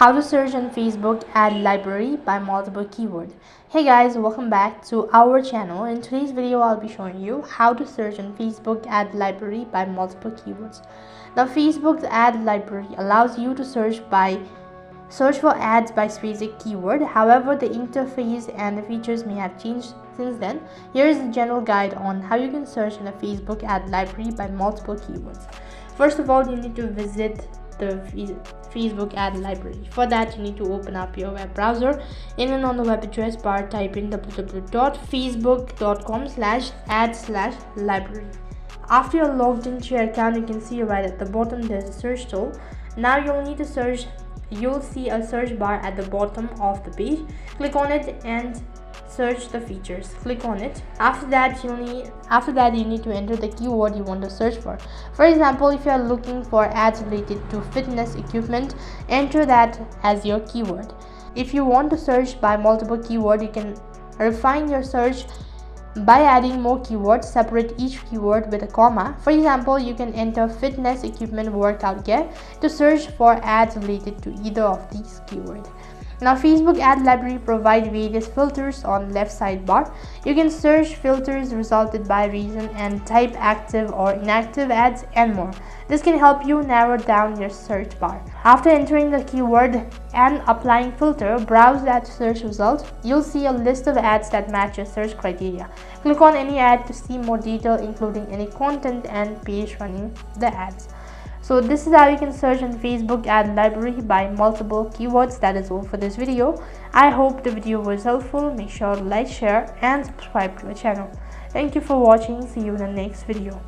How to search on Facebook ad library by multiple keywords. Hey guys, welcome back to our channel. In today's video, I'll be showing you how to search on Facebook ad library by multiple keywords. Now, Facebook's ad library allows you to search for ads by specific keyword. However, the interface and the features may have changed since then. Here is a general guide on how you can search in a Facebook ad library by multiple keywords. First of all, you need to visit the Facebook ad library. For that, you need to open up your web browser and then on the web address bar type in www.facebook.com/ad/library. After you're logged into your account, you can see right at the bottom there's a search tool. Now you'll see a search bar at the bottom of the page. Click on it and search the features. Click on it. After that you need to enter the keyword you want to search for. For example, if you are looking for ads related to fitness equipment, enter that as your keyword. If you want to search by multiple keywords, you can refine your search by adding more keywords. Separate each keyword with a comma. For example, you can enter fitness equipment workout gear to search for ads related to either of these keywords. Now, Facebook ad library provides various filters on left sidebar. You can search filters resulted by region and type, active or inactive ads, and more. This can help you narrow down your search bar. After entering the keyword and applying filter, browse that search result. You'll see a list of ads that match your search criteria. Click on any ad to see more detail, including any content and page running the ads. So this is how you can search on Facebook ad library by multiple keywords. That is all for this video. I hope the video was helpful. Make sure to like, share and subscribe to our channel. Thank you for watching. See you in the next video.